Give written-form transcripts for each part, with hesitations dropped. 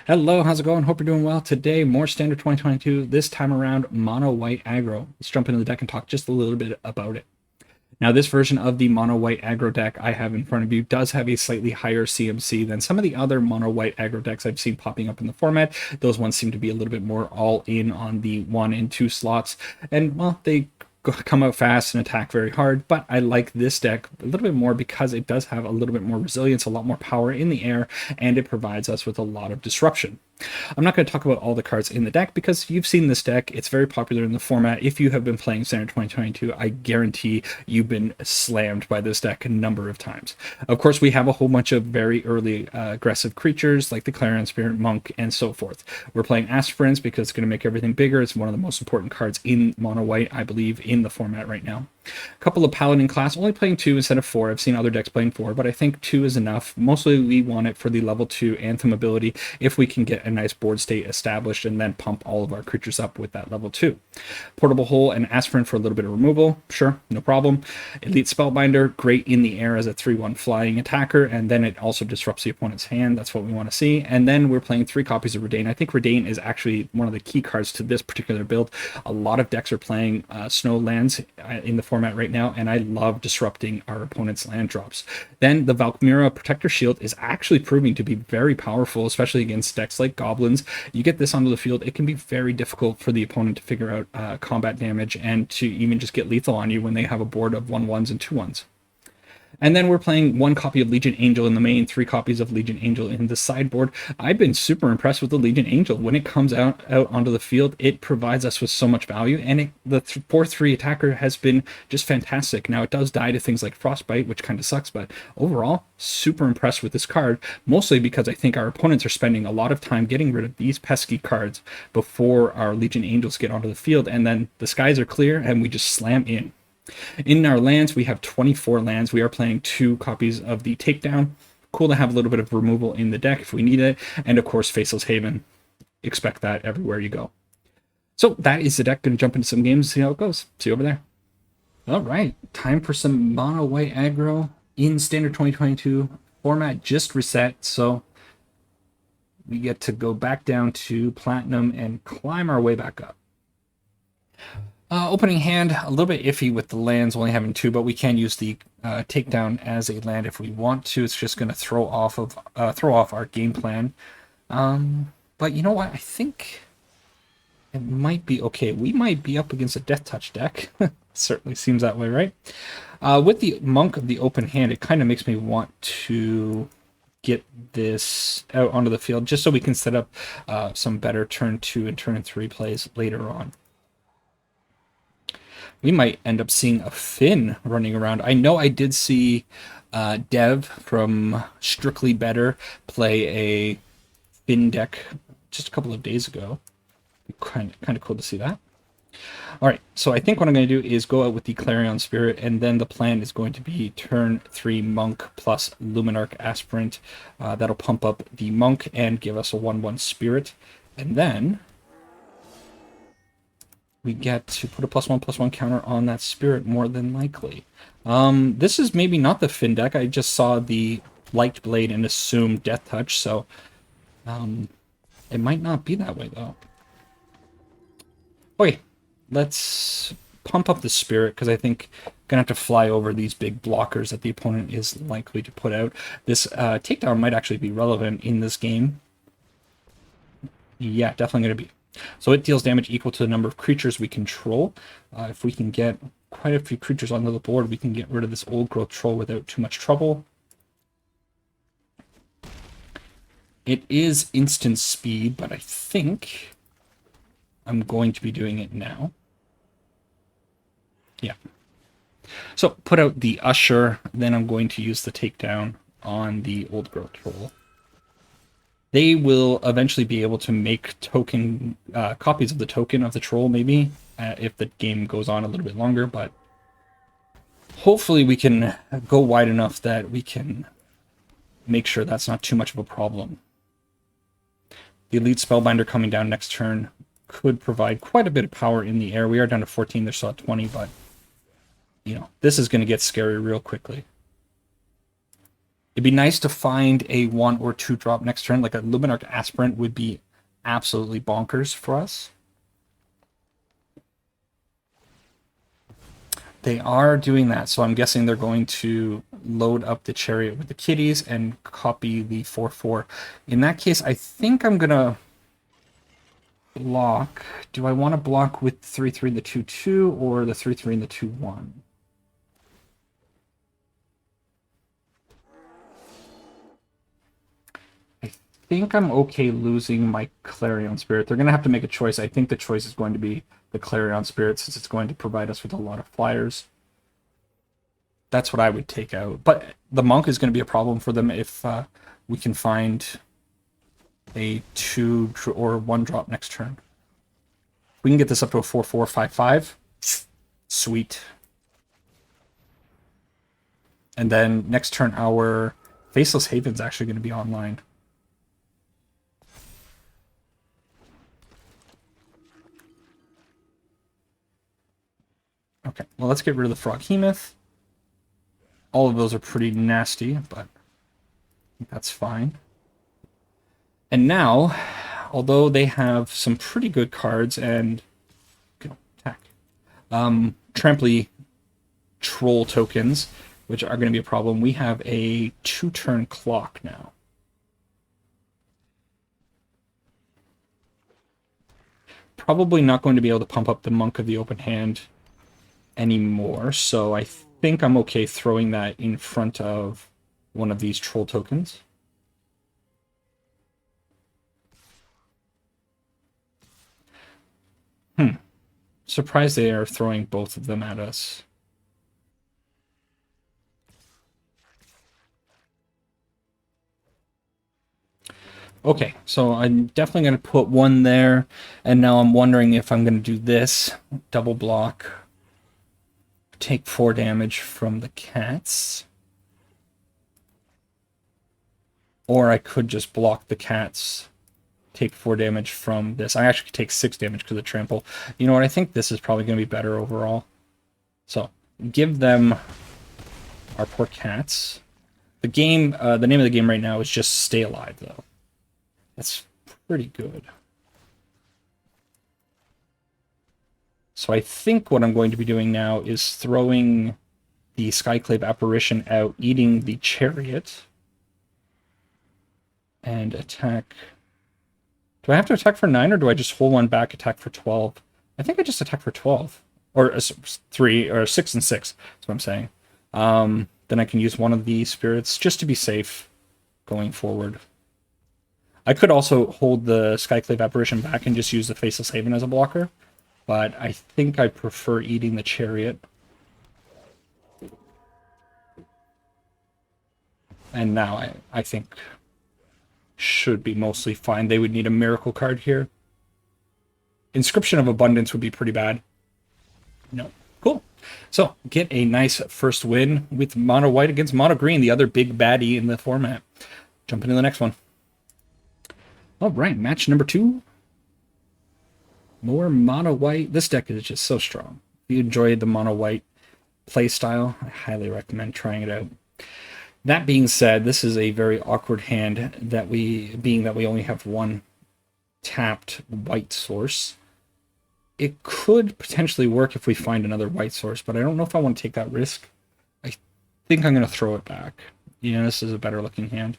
Hello, how's it going? Hope you're doing well. Today, more standard 2022, this time around, Mono White Aggro. Let's jump into the deck and talk just a little bit about it. Now, this version of the Mono White Aggro deck I have in front of you does have a slightly higher CMC than some of the other Mono White Aggro decks I've seen popping up in the format. Those ones seem to be a little bit more all in on the 1 and 2 slots, and well, they come out fast and attack very hard, but I like this deck a little bit more because it does have a little bit more resilience, a lot more power in the air, and it provides us with a lot of disruption. I'm not going to talk about all the cards in the deck because you've seen this deck. It's very popular in the format. If you have been playing Standard 2022, I guarantee you've been slammed by this deck a number of times. Of course, we have a whole bunch of very early aggressive creatures like the Clarion Spirit, Monk, and so forth. We're playing Aspirants because it's going to make everything bigger. It's one of the most important cards in Mono White, I believe, in the format right now. A couple of Paladin class, only playing 2 instead of 4. I've seen other decks playing 4, but I think 2 is enough. Mostly we want it for the level 2 Anthem ability if we can get a nice board state established and then pump all of our creatures up with that level 2. Portable Hole and Aspirant for a little bit of removal, sure, no problem. Elite Spellbinder, great in the air as a 3/1 flying attacker, and then it also disrupts the opponent's hand. That's what we want to see. And then we're playing 3 copies of Redain. I think Redain is actually one of the key cards to this particular build. A lot of decks are playing snow lands in the format right now, and I love disrupting our opponent's land drops. Then the Valkmira Protector Shield is actually proving to be very powerful, especially against decks like Goblins. You get this onto the field, it can be very difficult for the opponent to figure out combat damage and to even just get lethal on you when they have a board of 1/1s and 2/1s. And then we're playing 1 copy of Legion Angel in the main, 3 copies of Legion Angel in the sideboard. I've been super impressed with the Legion Angel. When it comes out onto the field, it provides us with so much value, and the 4/3 attacker has been just fantastic. Now, it does die to things like Frostbite, which kind of sucks, but overall, super impressed with this card, mostly because I think our opponents are spending a lot of time getting rid of these pesky cards before our Legion Angels get onto the field, and then the skies are clear, and we just slam in. In our lands, we have 24 lands. We are playing 2 copies of the Takedown. Cool to have a little bit of removal in the deck if we need it. And of course, Faceless Haven. Expect that everywhere you go. So that is the deck. Going to jump into some games and see how it goes. See you over there. All right. Time for some Mono White Aggro in Standard 2022. Format just reset, so we get to go back down to Platinum and climb our way back up. Opening hand, a little bit iffy with the lands, only having 2, but we can use the Takedown as a land if we want to. It's just going to throw off our game plan. But you know what? I think it might be okay. We might be up against a Death Touch deck. Certainly seems that way, right? With the Monk of the open hand, it kind of makes me want to get this out onto the field just so we can set up some better turn 2 and turn 3 plays later on. We might end up seeing a Finn running around. I know I did see Dev from Strictly Better play a Finn deck just a couple of days ago. Kind of cool to see that. All right, so I think what I'm going to do is go out with the Clarion Spirit, and then the plan is going to be turn 3 Monk plus Luminarch Aspirant. That'll pump up the Monk and give us a 1/1 Spirit. And then we get to put a +1/+1 counter on that Spirit more than likely. This is maybe not the Finn deck. I just saw the Light Blade and assumed Death Touch, so it might not be that way, though. Okay, let's pump up the Spirit, because I think I'm going to have to fly over these big blockers that the opponent is likely to put out. This Takedown might actually be relevant in this game. Yeah, definitely going to be. So it deals damage equal to the number of creatures we control. If we can get quite a few creatures onto the board, we can get rid of this old growth troll without too much trouble. It is instant speed, but I think I'm going to be doing it now. Yeah. So put out the Usher, then I'm going to use the Takedown on the old growth troll. They will eventually be able to make token copies of the token of the troll, maybe, if the game goes on a little bit longer, but hopefully we can go wide enough that we can make sure that's not too much of a problem. The Elite Spellbinder coming down next turn could provide quite a bit of power in the air. We are down to 14, they're still at 20, but, you know, this is going to get scary real quickly. It'd be nice to find a 1 or 2 drop next turn, like a Luminarch Aspirant would be absolutely bonkers for us. They are doing that, so I'm guessing they're going to load up the Chariot with the kitties and copy the 4/4. In that case, I think I'm gonna block. Do I want to block with 3/3 and the 2/2 or the 3/3 and the 2/1? I think I'm okay losing my Clarion Spirit. They're going to have to make a choice. I think the choice is going to be the Clarion Spirit since it's going to provide us with a lot of flyers. That's what I would take out. But the Monk is going to be a problem for them if we can find a 2 or 1 drop next turn. We can get this up to a 4/4, 5/5. Sweet. And then next turn, our Faceless Haven's actually going to be online. Okay, well, let's get rid of the Froghemoth. All of those are pretty nasty, but I think that's fine. And now, although they have some pretty good cards and attack, Trampley Troll tokens, which are going to be a problem, we have a 2-turn clock now. Probably not going to be able to pump up the Monk of the Open Hand anymore, so I think I'm okay throwing that in front of one of these troll tokens. Surprised they are throwing both of them at us. Okay, so I'm definitely going to put one there, and now I'm wondering if I'm going to do this. Double block. Take 4 damage from the cats. Or I could just block the cats, take 4 damage from this. I actually could take 6 damage because of trample. You know what? I think this is probably going to be better overall. So, give them our poor cats. The game, the name of the game right now is just Stay Alive, though. That's pretty good. So I think what I'm going to be doing now is throwing the Skyclave Apparition out, eating the Chariot, and attack. Do I have to attack for 9, or do I just hold one back, attack for 12? I think I just attack for 12. Or 3, or 6 and 6, that's what I'm saying. Then I can use one of the spirits, just to be safe going forward. I could also hold the Skyclave Apparition back and just use the Faceless Haven as a blocker, but I think I prefer eating the Chariot. And now I think should be mostly fine. They would need a miracle card here. Inscription of Abundance would be pretty bad. No. Cool. So, get a nice first win with Mono White against Mono Green, the other big baddie in the format. Jump into the next one. All right, match number 2. More Mono White. This deck is just so strong. If you enjoyed the Mono White playstyle, I highly recommend trying it out. That being said, this is a very awkward hand that being that we only have one tapped white source. It could potentially work if we find another white source, but I don't know if I want to take that risk. I think I'm going to throw it back. Yeah, this is a better looking hand.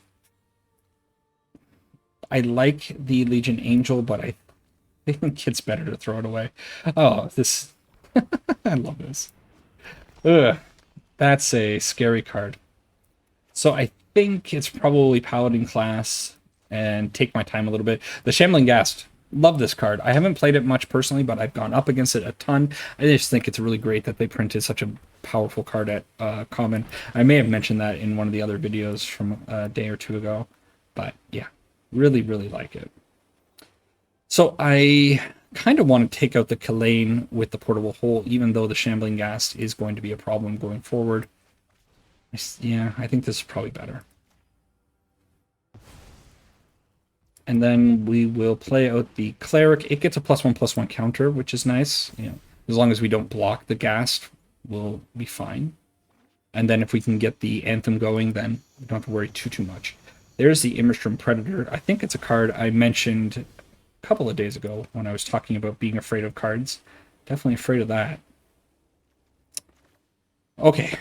I like the Legion Angel, but I think it's better to throw it away. Oh, this... I love this. Ugh, that's a scary card. So I think it's probably Paladin class and take my time a little bit. The Shambling Ghast. Love this card. I haven't played it much personally, but I've gone up against it a ton. I just think it's really great that they printed such a powerful card at Common. I may have mentioned that in one of the other videos from a day or two ago. But yeah, really, really like it. So I kind of want to take out the Kalane with the Portable Hole, even though the Shambling Ghast is going to be a problem going forward. Yeah, I think this is probably better. And then we will play out the Cleric. It gets a +1/+1 counter, which is nice. You know, as long as we don't block the Ghast, we'll be fine. And then if we can get the Anthem going, then we don't have to worry too much. There's the Immerstrom Predator. I think it's a card I mentioned a couple of days ago when I was talking about being afraid of cards. Definitely afraid of that. Okay,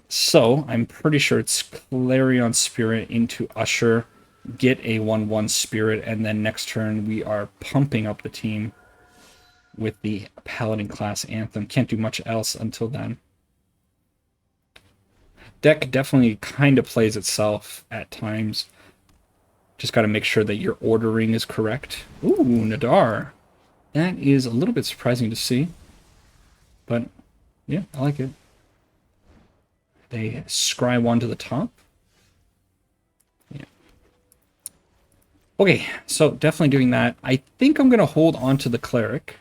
so I'm pretty sure it's Clarion Spirit into Usher, get a 1/1 Spirit, and then next turn we are pumping up the team with the Paladin class Anthem. Can't do much else until then. Deck definitely kind of plays itself at times. Just got to make sure that your ordering is correct. Ooh, Nadar. That is a little bit surprising to see. But, yeah, I like it. They scry one to the top. Yeah. Okay, so definitely doing that. I think I'm going to hold on to the Cleric.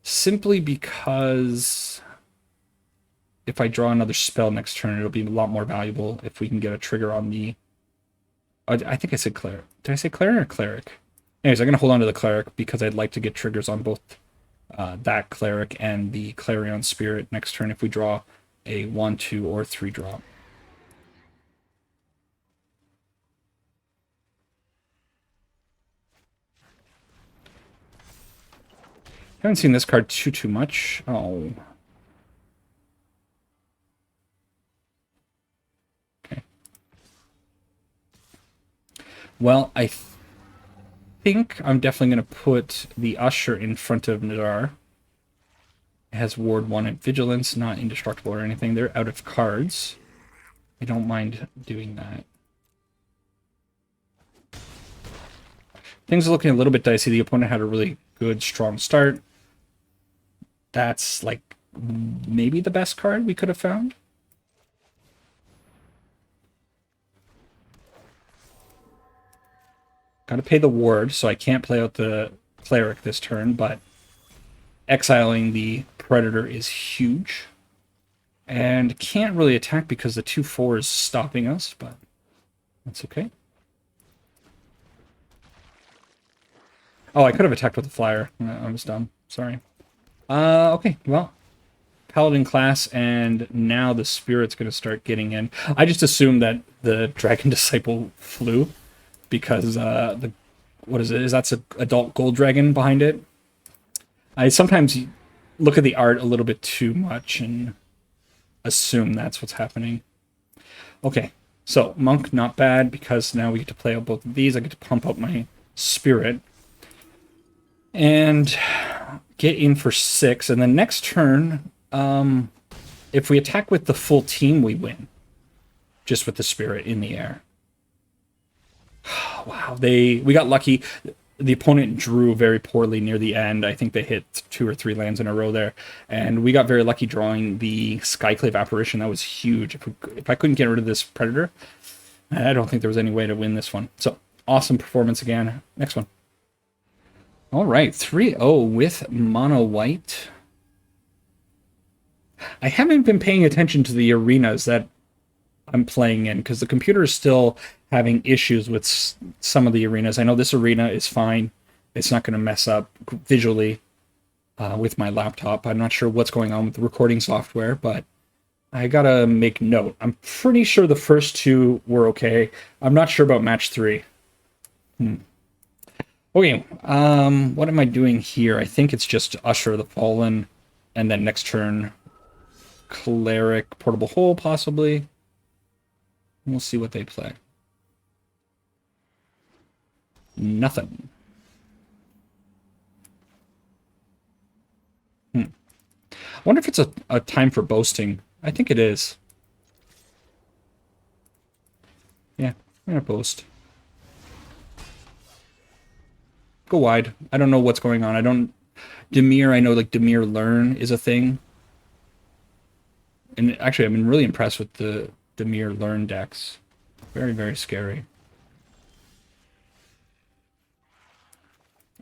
Simply because if I draw another spell next turn, it'll be a lot more valuable if we can get a trigger on the... I think I said Cleric. Did I say Cleric or Cleric? Anyways, I'm going to hold on to the Cleric because I'd like to get triggers on both that Cleric and the Clarion Spirit next turn if we draw a 1, 2, or 3 drop. Haven't seen this card too much. Oh. Okay. Well, I think I'm definitely going to put the Usher in front of Nadar. It has Ward 1 and Vigilance, not indestructible or anything. They're out of cards. I don't mind doing that. Things are looking a little bit dicey. The opponent had a really good, strong start. That's like maybe the best card we could have found. Got to pay the ward, so I can't play out the Cleric this turn, but exiling the Predator is huge. And can't really attack because the 2/4 is stopping us, but that's okay. Oh, I could have attacked with the Flyer. I was dumb. Sorry. Okay, well, Paladin class, and now the Spirit's going to start getting in. I just assumed that the Dragon Disciple flew because what is it? That's an adult gold dragon behind it. I sometimes look at the art a little bit too much and assume that's what's happening. Okay, so Monk, not bad, because now we get to play out both of these. I get to pump up my Spirit and get in for 6, and then next turn, if we attack with the full team, we win. Just with the Spirit in the air. Wow, we got lucky. The opponent drew very poorly near the end. I think they hit 2 or 3 lands in a row there, and we got very lucky drawing the Skyclave Apparition. That was huge. If I couldn't get rid of this Predator, I don't think there was any way to win this one. So, awesome performance again. Next one. All right, 3-0 with Mono White. I haven't been paying attention to the arenas that I'm playing in because the computer is still having issues with some of the arenas. I know this arena is fine. It's not going to mess up visually with my laptop. I'm not sure what's going on with the recording software, but I got to make note. I'm pretty sure the first 2 were okay. I'm not sure about match 3. Okay, what am I doing here? I think it's just Usher the Fallen, and then next turn, Cleric, Portable Hole, possibly. We'll see what they play. Nothing. I wonder if it's a time for boasting. I think it is. Yeah, I'm gonna boast. Go wide. I don't know what's going on. Dimir, I know like Dimir Learn is a thing. And actually, I've been really impressed with the Dimir Learn decks. Very, very scary.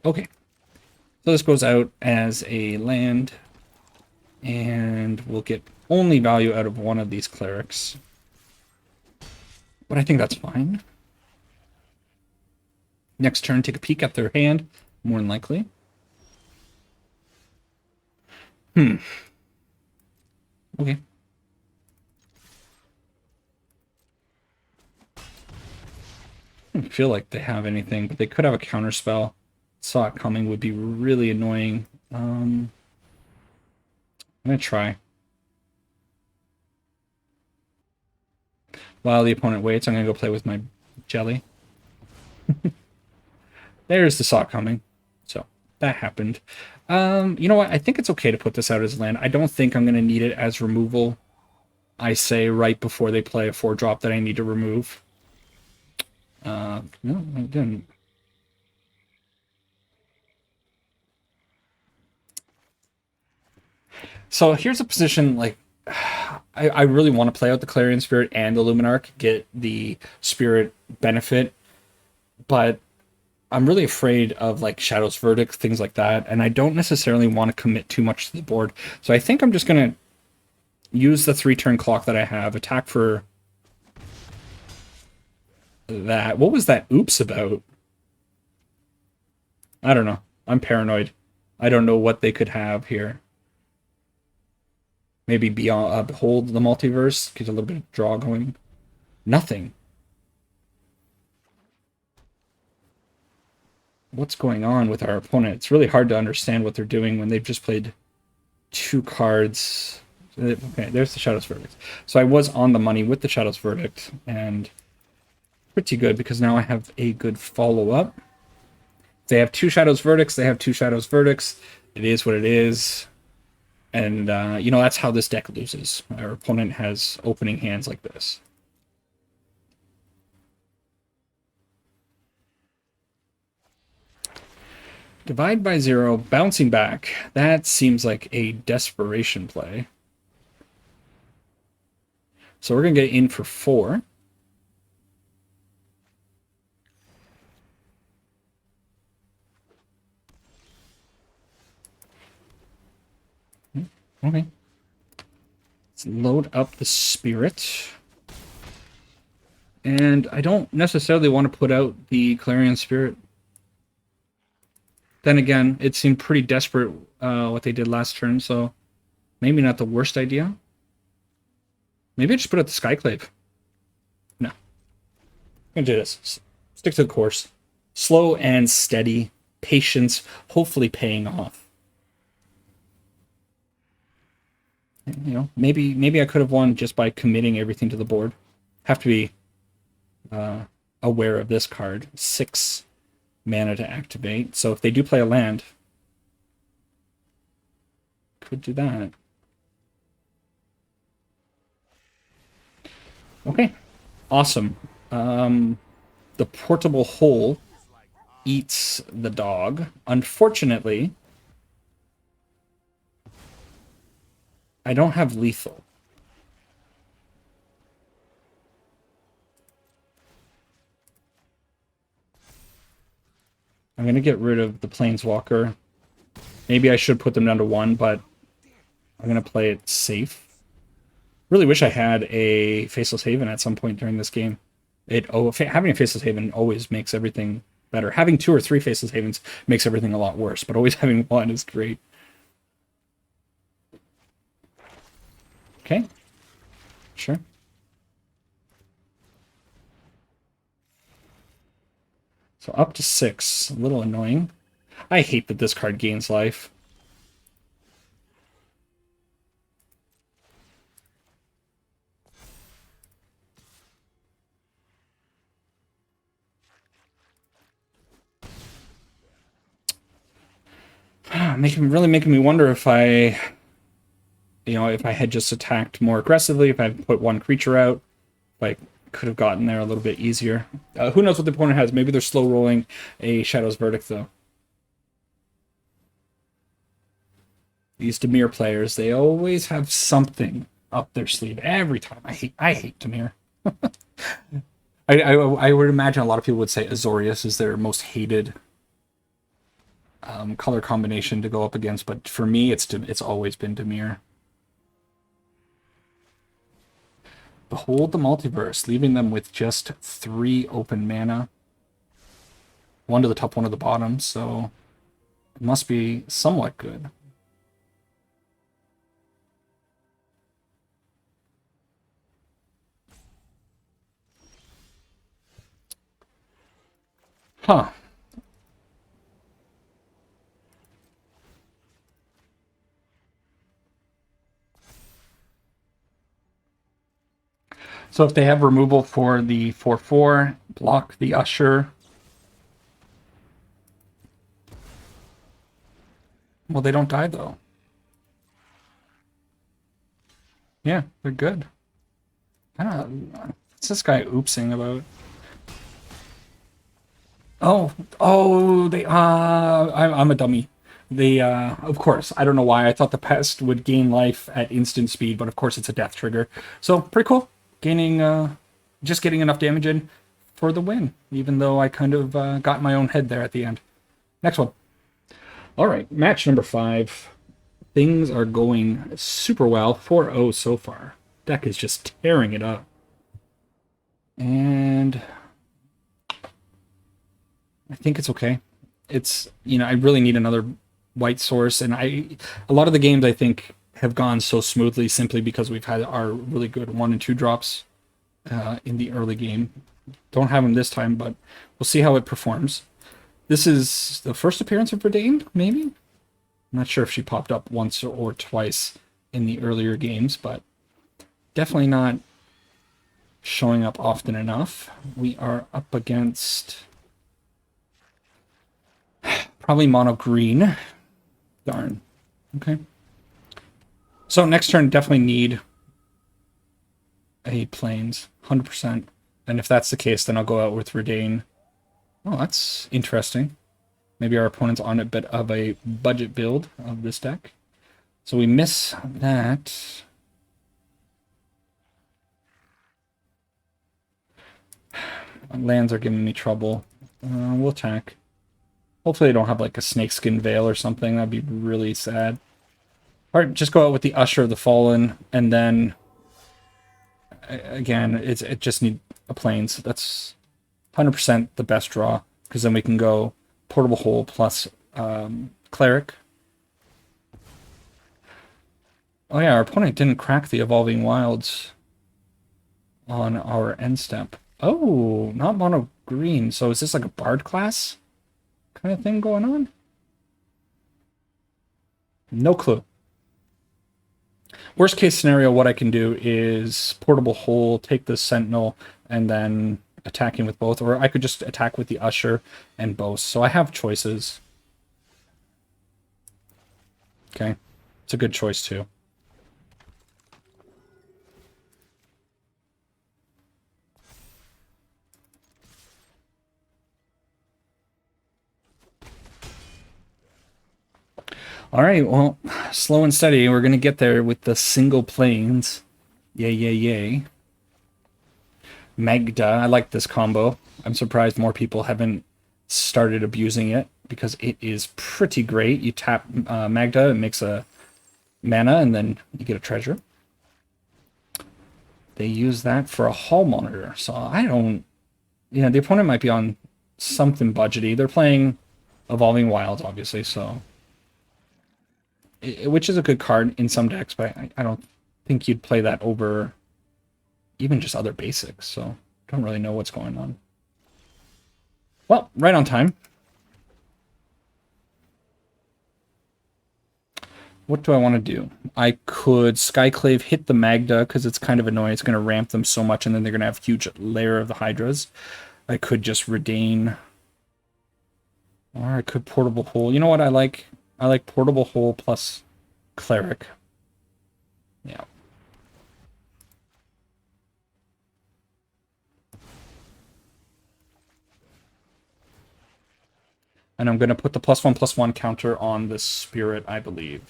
Okay. So this goes out as a land. And we'll get only value out of one of these Clerics. But I think that's fine. Next turn, take a peek at their hand, more than likely. Okay. I don't feel like they have anything, but they could have a counter spell. Saw it coming would be really annoying. I'm gonna try. While the opponent waits, I'm gonna go play with my jelly. There's the saw coming. So that happened. You know what? I think it's okay to put this out as land. I don't think I'm gonna need it as removal. I say right before they play a 4-drop that I need to remove. No, I didn't. So here's a position like I really want to play out the Clarion Spirit and the Luminarch, get the Spirit benefit, but I'm really afraid of like Shadow's Verdict, things like that, and I don't necessarily want to commit too much to the board. So I think I'm just gonna use the 3-turn clock that I have, attack for that. What was that oops about? I don't know. I'm paranoid. I don't know what they could have here. Maybe beyond behold the multiverse, get a little bit of draw going. Nothing. What's going on with our opponent? It's really hard to understand what they're doing when they've just played 2 cards. Okay, there's the Shadow's Verdict. So I was on the money with the Shadow's Verdict, and pretty good because now I have a good follow-up. They have 2 Shadow's Verdicts. They have 2 Shadow's Verdicts. It is what it is. And, you know, that's how this deck loses. Our opponent has opening hands like this. Divide by 0, bouncing back. That seems like a desperation play. So we're going to get in for 4. Okay. Let's load up the Spirit. And I don't necessarily want to put out the Clarion Spirit. Then again, it seemed pretty desperate what they did last turn, so maybe not the worst idea. Maybe I just put out the Skyclave. No. I'm going to do this. Stick to the course. Slow and steady. Patience, hopefully paying off. You know, maybe I could have won just by committing everything to the board. Have to be aware of this card. 6 mana to activate. So if they do play a land, could do that. Okay, awesome. The portable hole eats the dog. Unfortunately, I don't have lethal. I'm going to get rid of the Planeswalker. Maybe I should put them down to 1, but I'm going to play it safe. Really wish I had a Faceless Haven at some point during this game. Having a Faceless Haven always makes everything better. Having 2 or 3 Faceless Havens makes everything a lot worse, but always having 1 is great. Okay. Sure. So up to 6. A little annoying. I hate that this card gains life. Really making me wonder if if I had just attacked more aggressively, if I had put 1 creature out, if I could have gotten there a little bit easier. Who knows what the opponent has? Maybe they're slow rolling a Shadow's Verdict, though. These Dimir players, they always have something up their sleeve every time. I hate Dimir. I would imagine a lot of people would say Azorius is their most hated color combination to go up against, but for me, it's always been Dimir. Behold the Multiverse, leaving them with just 3 open mana. 1 to the top, 1 to the bottom, so it must be somewhat good. Huh. So if they have removal for the 4/4, block the Usher. Well, they don't die though. Yeah, they're good. What's this guy oopsing about? Oh, I'm a dummy. They, of course, I don't know why. I thought the pest would gain life at instant speed, but of course it's a death trigger. So, pretty cool. Gaining, just getting enough damage in for the win, even though I kind of got in my own head there at the end. Next one. All right, match number 5. Things are going super well. 4-0 so far. Deck is just tearing it up. And I think it's okay. It's, I really need another white source, and a lot of the games I think have gone so smoothly simply because we've had our really good 1 and 2 drops in the early game. Don't have them this time, but we'll see how it performs. This is the first appearance of Verdane, maybe? I'm not sure if she popped up once or twice in the earlier games, but definitely not showing up often enough. We are up against probably mono green. Darn. Okay. So next turn, definitely need a plains, 100%. And if that's the case, then I'll go out with Verdane. Oh, that's interesting. Maybe our opponent's on a bit of a budget build of this deck. So we miss that. Lands are giving me trouble. We'll attack. Hopefully they don't have like a snakeskin veil or something. That'd be really sad. All right, just go out with the Usher of the Fallen, and then again, it just need a plains. That's 100% the best draw, because then we can go Portable Hole plus Cleric. Oh yeah, our opponent didn't crack the Evolving Wilds on our end step. Oh, not mono green. So is this like a Bard class kind of thing going on? No clue. Worst case scenario, what I can do is Portable Hole, take the Sentinel, and then attacking with both. Or I could just attack with the Usher and both. So I have choices. Okay. It's a good choice too. All right, well, slow and steady. We're going to get there with the single plains. Yay, yay, yay. Magda, I like this combo. I'm surprised more people haven't started abusing it, because it is pretty great. You tap Magda, it makes a mana, and then you get a treasure. They use that for a hall monitor, so I don't... the opponent might be on something budgety. They're playing Evolving Wilds, obviously, so... which is a good card in some decks, but I don't think you'd play that over even just other basics, so don't really know what's going on. Well, right on time. What do I want to do? I could Skyclave, hit the Magda, because it's kind of annoying. It's going to ramp them so much, and then they're going to have a huge layer of the Hydras. I could just Redane. Or I could Portable Hole. You know what I like? I like Portable Hole plus Cleric. Yeah. And I'm going to put the +1/+1 counter on the Spirit, I believe.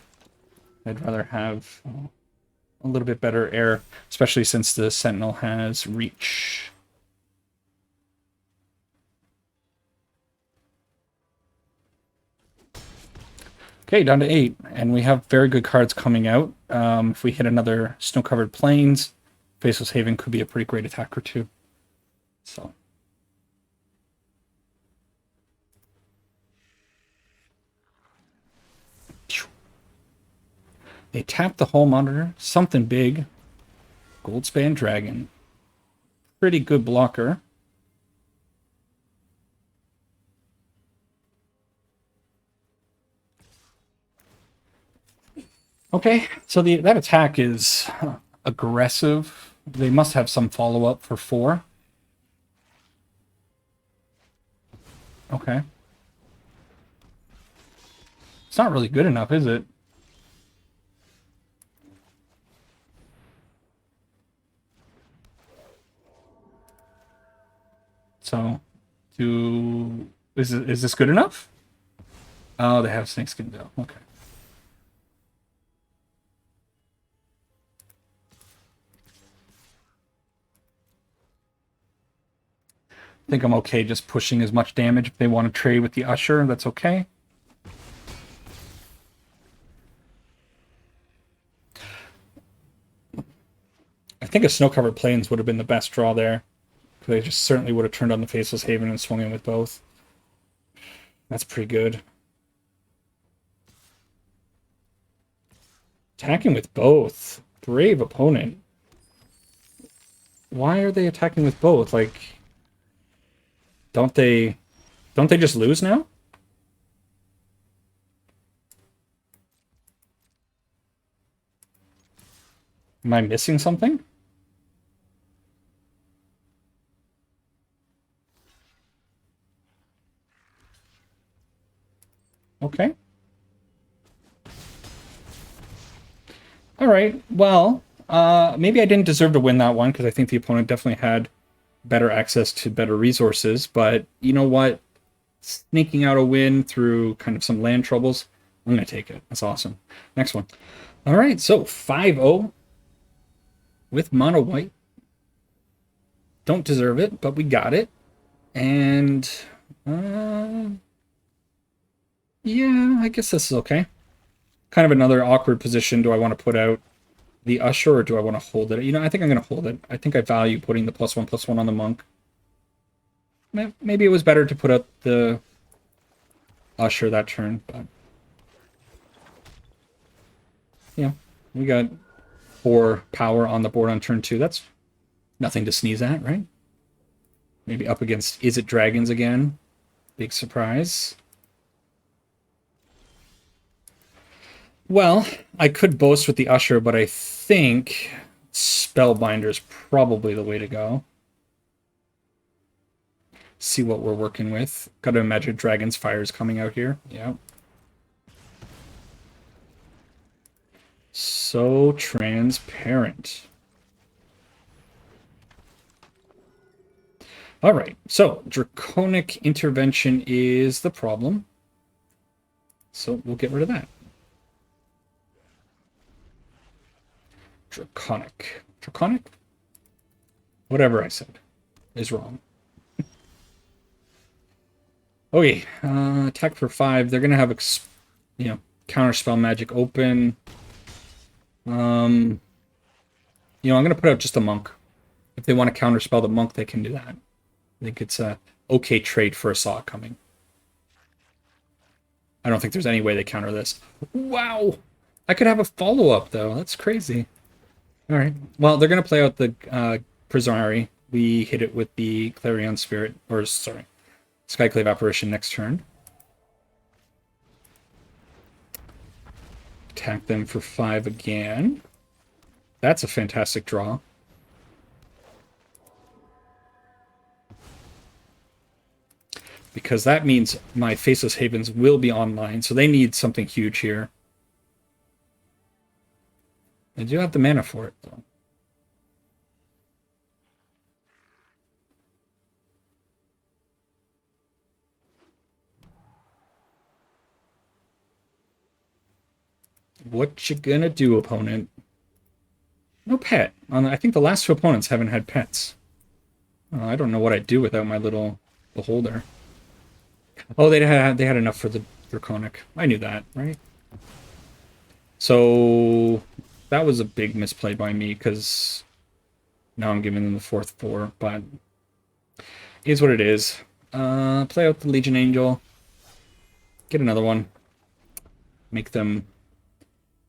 I'd rather have a little bit better air, especially since the Sentinel has reach. Okay, down to 8, and we have very good cards coming out. If we hit another Snow-Covered Plains, Faceless Haven could be a pretty great attacker too. So... they tap the Hull Monitor, something big. Goldspan Dragon. Pretty good blocker. Okay, so that attack is aggressive. They must have some follow-up for 4. Okay. It's not really good enough, is it? So, is this good enough? Oh, they have snakeskin though. Okay. I think I'm okay just pushing as much damage. If they want to trade with the Usher, that's okay. I think a Snow-Covered Plains would have been the best draw there. They just certainly would have turned on the Faceless Haven and swung in with both. That's pretty good. Attacking with both. Brave opponent. Why are they attacking with both? Like, don't they just lose now? Am I missing something? Okay. All right. Well, maybe I didn't deserve to win that one because I think the opponent definitely had better access to better resources. But you know what? Sneaking out a win through kind of some land troubles, I'm going to take it. That's awesome. Next one. All right. So 5-0 with mono white. Don't deserve it, but we got it. And yeah, I guess this is okay. Kind of another awkward position. Do I want to put out the Usher or do I want to hold it? You know, I think I'm going to hold it. I think I value putting the +1/+1 on the monk. Maybe it was better to put out the Usher that turn, but yeah, we got 4 power on the board on turn 2. That's nothing to sneeze at, right? Maybe up against Izzet Dragons again. Big surprise. Well, I could boast with the Usher, but I think Spellbinder's probably the way to go. See what we're working with. Got to imagine Dragon's Fire's coming out here. Yeah. So transparent. All right, so Draconic Intervention is the problem. So we'll get rid of that. Draconic. Draconic? Whatever I said is wrong. Okay, attack for 5. They're going to have, counterspell magic open. I'm going to put out just a monk. If they want to counterspell the monk, they can do that. I think it's a okay trade for a Saw coming. I don't think there's any way they counter this. Wow! I could have a follow-up, though. That's crazy. All right. Well, they're going to play out the Prismari. We hit it with the Clarion Spirit, or sorry, Skyclave Apparition next turn. Attack them for 5 again. That's a fantastic draw. Because that means my Faceless Havens will be online, so they need something huge here. I do have the mana for it, though. What you gonna do, opponent? No pet. I think the last 2 opponents haven't had pets. I don't know what I'd do without my little beholder. Oh, they had enough for the Draconic. I knew that, right? So that was a big misplay by me because now I'm giving them the 4/4, but it is what it is. Play out the Legion Angel. Get another one. Make them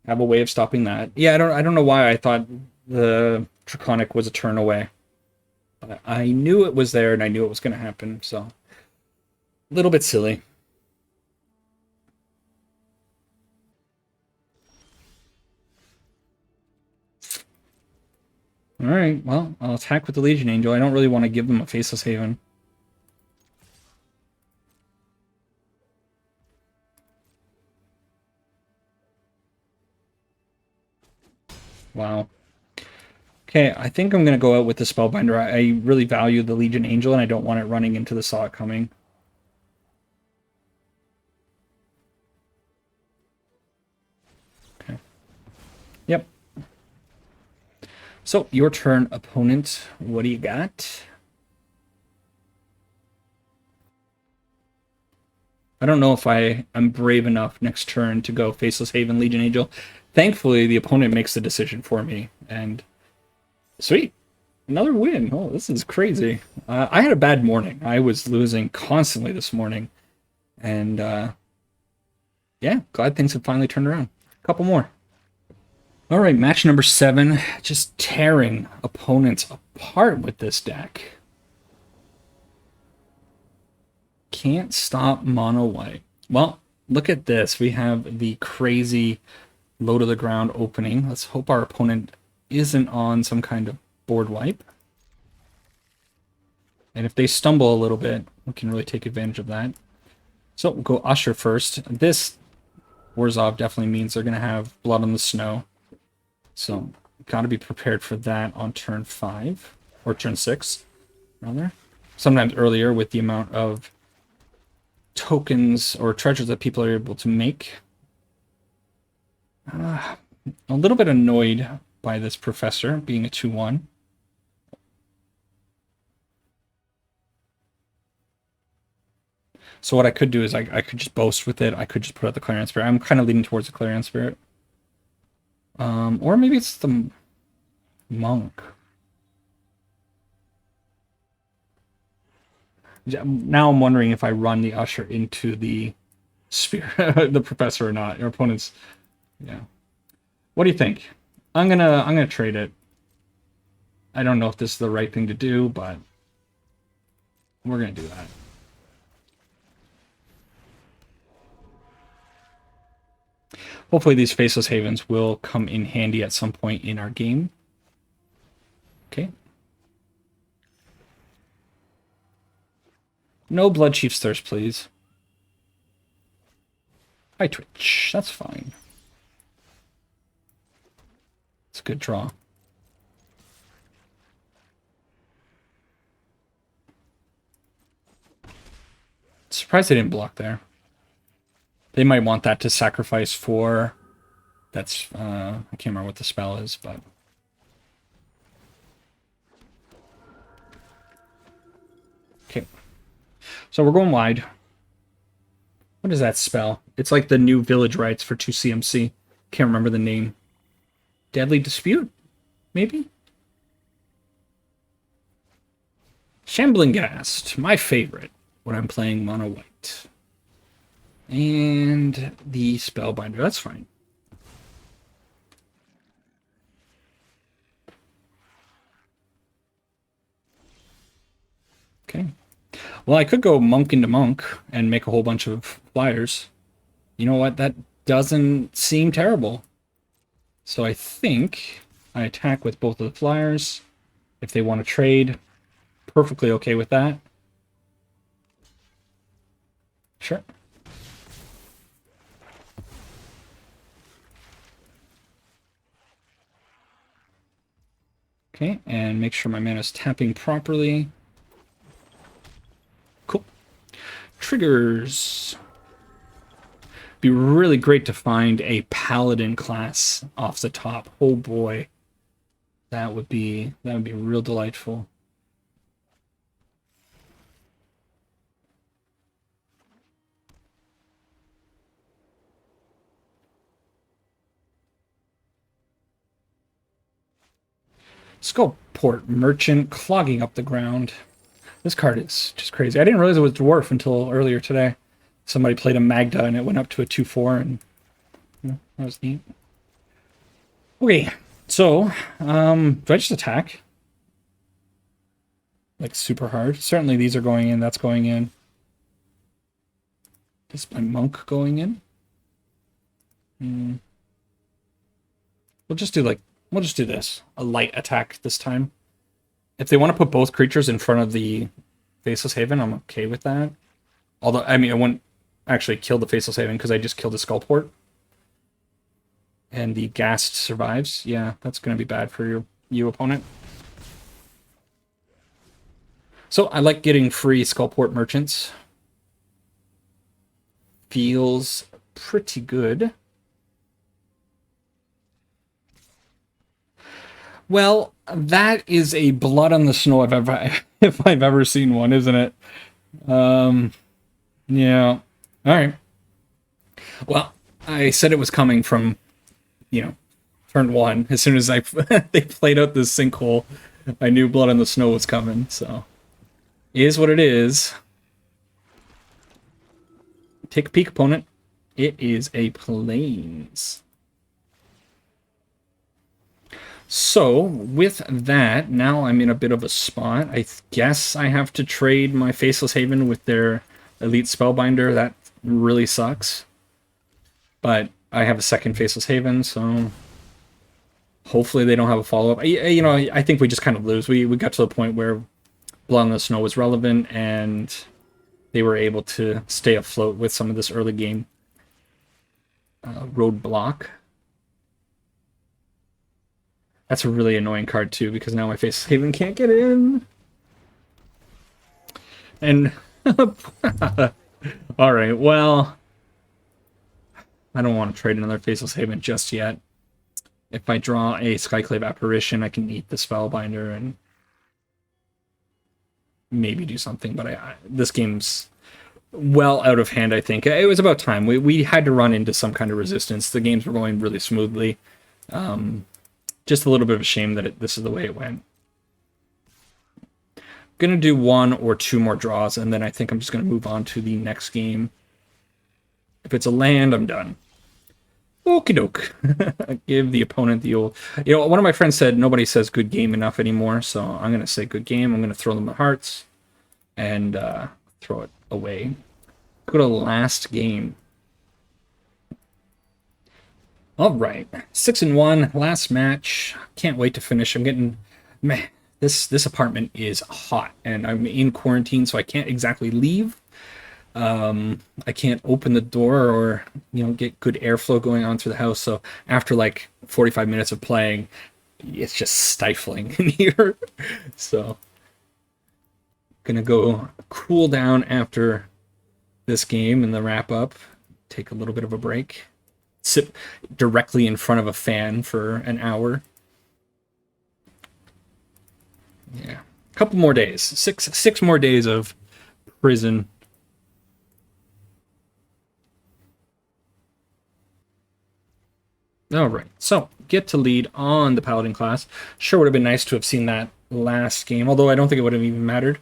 have a way of stopping that. Yeah, I don't know why I thought the Draconic was a turn away. But I knew it was there and I knew it was going to happen, so a little bit silly. Alright, well, I'll attack with the Legion Angel. I don't really want to give them a Faceless Haven. Wow. Okay, I think I'm going to go out with the Spellbinder. I really value the Legion Angel, and I don't want it running into the Saw It Coming. Okay. Yep. So, your turn, opponent. What do you got? I don't know if I'm brave enough next turn to go Faceless Haven, Legion Angel. Thankfully, the opponent makes the decision for me, and sweet. Another win. Oh, this is crazy. I had a bad morning. I was losing constantly this morning. And, yeah, glad things have finally turned around. A couple more. All right, match number 7. Just tearing opponents apart with this deck. Can't stop mono white. Well, look at this. We have the crazy low to the ground opening. Let's hope our opponent isn't on some kind of board wipe. And if they stumble a little bit, we can really take advantage of that. So we'll go Usher first. This Orzhov definitely means they're going to have Blood on the Snow. So got to be prepared for that on turn 5, or turn 6, rather. Sometimes earlier with the amount of tokens or treasures that people are able to make. A little bit annoyed by this Professor being a 2/1. So what I could do is I could just boast with it. I could just put out the Clarion Spirit. I'm kind of leaning towards the Clarion Spirit. Or maybe it's the Monk. Now I'm wondering if I run the Usher into the Spirit, the Professor or not. Your opponent's, yeah. What do you think? I'm gonna trade it. I don't know if this is the right thing to do, but we're gonna do that. Hopefully these Faceless Havens will come in handy at some point in our game. Okay. No Blood Chief's Thirst, please. Hi, Twitch. That's fine. It's a good draw. Surprised they didn't block there. They might want that to sacrifice for... That's... I can't remember what the spell is, but... Okay. So we're going wide. What is that spell? It's like the new Village Rites for 2 CMC. Can't remember the name. Deadly Dispute? Maybe? Shambling Ghast. My favorite when I'm playing mono white. And the Spellbinder. That's fine. Okay. Well, I could go Monk into Monk and make a whole bunch of flyers. You know what? That doesn't seem terrible. So I think I attack with both of the flyers. If they want to trade, perfectly okay with that. Sure. Okay, and make sure my mana's tapping properly. Cool. Triggers. Be really great to find a Paladin class off the top. Oh boy. That would be real delightful. Skullport Merchant clogging up the ground. This card is just crazy. I didn't realize it was Dwarf until earlier today. Somebody played a Magda and it went up to a 2/4, and that was neat. Okay, so do I just attack? Like super hard? Certainly these are going in, that's going in. Is my Monk going in? We'll just do like We'll just do this. A light attack this time. If they want to put both creatures in front of the Faceless Haven, I'm okay with that. Although, I mean, I wouldn't actually kill the Faceless Haven because I just killed the Skullport. And the Ghast survives. Yeah, that's going to be bad for you opponent. So I like getting free Skullport merchants. Feels pretty good. Well, that is a blood on the snow if I've ever seen one, isn't it? Yeah. All right. Well, I said it was coming from, turn one. As soon as they played out this sinkhole, I knew blood on the snow was coming. So, is what it is. Take a peek, opponent. It is a plains. So, with that, now I'm in a bit of a spot. I guess I have to trade my Faceless Haven with their Elite Spellbinder. That really sucks. But I have a second Faceless Haven, so hopefully they don't have a follow-up. I think we just kind of lose. We got to the point where Blood on the Snow was relevant, and they were able to stay afloat with some of this early game roadblock. That's a really annoying card, too, because now my Faceless Haven can't get in. And, alright, well, I don't want to trade another Faceless Haven just yet. If I draw a Skyclave Apparition, I can eat the Spellbinder and maybe do something, but this game's well out of hand, I think. It was about time. We had to run into some kind of resistance. The games were going really smoothly. Just a little bit of a shame that this is the way it went. Gonna do one or two more draws, and then I think I'm just gonna move on to the next game. If it's a land, I'm done. Okie doke. Give the opponent the old... one of my friends said nobody says good game enough anymore, so I'm gonna say good game. I'm gonna throw them the hearts and throw it away. Go to last game. All right, 6-1, last match. Can't wait to finish. I'm getting, man, this apartment is hot, and I'm in quarantine, so I can't exactly leave. I can't open the door or get good airflow going on through the house. So after like 45 minutes of playing, it's just stifling in here. So gonna go cool down after this game and the wrap up. Take a little bit of a break. Sit directly in front of a fan for an hour. Yeah, a couple more days. Six more days of prison. All right, so get to lead on the Paladin class. Sure would have been nice to have seen that last game, although I don't think it would have even mattered.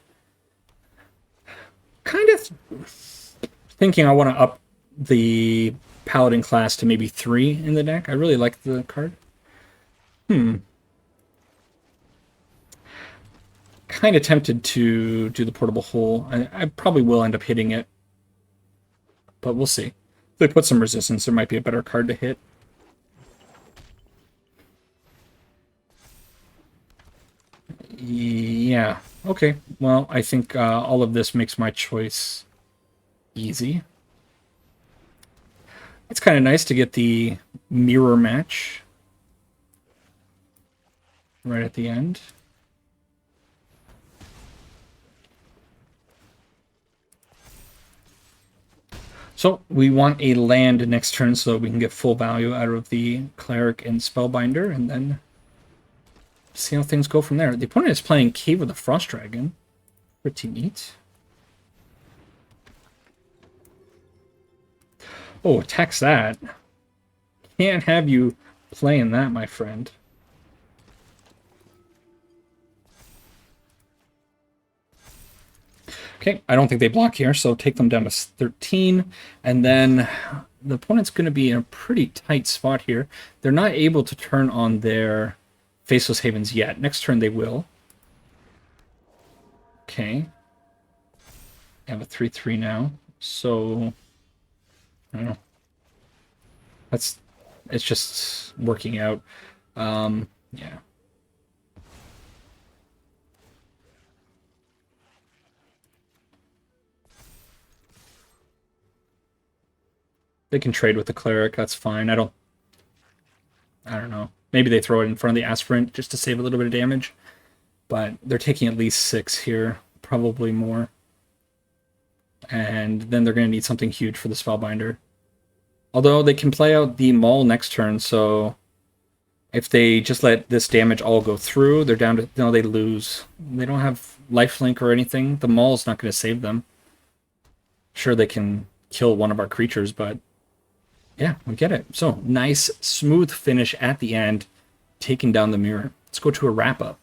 Kind of thinking I want to up the Paladin class to maybe 3 in the deck. I really like the card. Kind of tempted to do the Portable Hole. I probably will end up hitting it, but we'll see. If they put some resistance, there might be a better card to hit. Yeah, okay. Well, I think all of this makes my choice easy. It's kind of nice to get the mirror match right at the end. So we want a land next turn so that we can get full value out of the Cleric and Spellbinder, and then see how things go from there. The opponent is playing Cave of the Frost Dragon. Pretty neat. Oh, attacks that. Can't have you playing that, my friend. Okay, I don't think they block here, so take them down to 13. And then the opponent's going to be in a pretty tight spot here. They're not able to turn on their Faceless Havens yet. Next turn they will. Okay. I have a 3-3 now. So, I don't know. It's just working out. Yeah. They can trade with the cleric. That's fine. I don't know. Maybe they throw it in front of the aspirant just to save a little bit of damage. But they're taking at least 6 here, probably more. And then they're going to need something huge for the Spellbinder. Although they can play out the Maul next turn, so if they just let this damage all go through, they're down to... No, they lose. They don't have lifelink or anything. The Maul's not going to save them. Sure, they can kill one of our creatures, but yeah, we get it. So, nice, smooth finish at the end, taking down the mirror. Let's go to a wrap-up.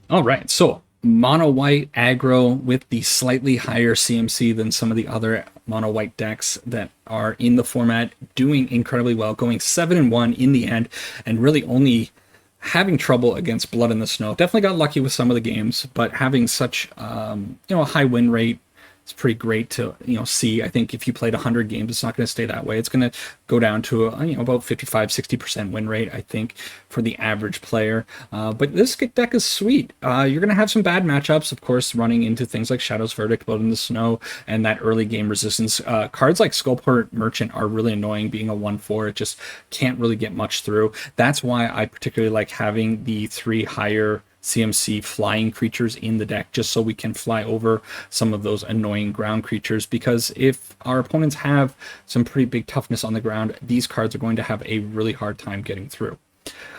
All right, so mono white aggro with the slightly higher CMC than some of the other mono white decks that are in the format, doing incredibly well, going 7-1 in the end, and really only having trouble against Blood in the Snow. Definitely got lucky with some of the games, but having such a high win rate, it's pretty great to see. I think if you played 100 games, it's not going to stay that way. It's going to go down to about 55-60% win rate, I think, for the average player. But this deck is sweet. You're going to have some bad matchups, of course, running into things like Shadow's Verdict, Blood in the Snow, and that early game resistance. Cards like Skullport Merchant are really annoying, being a 1/4. It just can't really get much through. That's why I particularly like having the 3 higher CMC flying creatures in the deck, just so we can fly over some of those annoying ground creatures, because if our opponents have some pretty big toughness on the ground, these cards are going to have a really hard time getting through.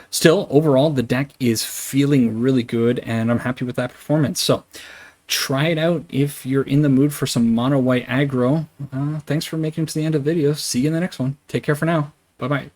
Still, overall, the deck is feeling really good, and I'm happy with that performance. So try it out if you're in the mood for some mono white aggro. Thanks for making it to the end of the video. See you in the next one. Take care for now. Bye-bye.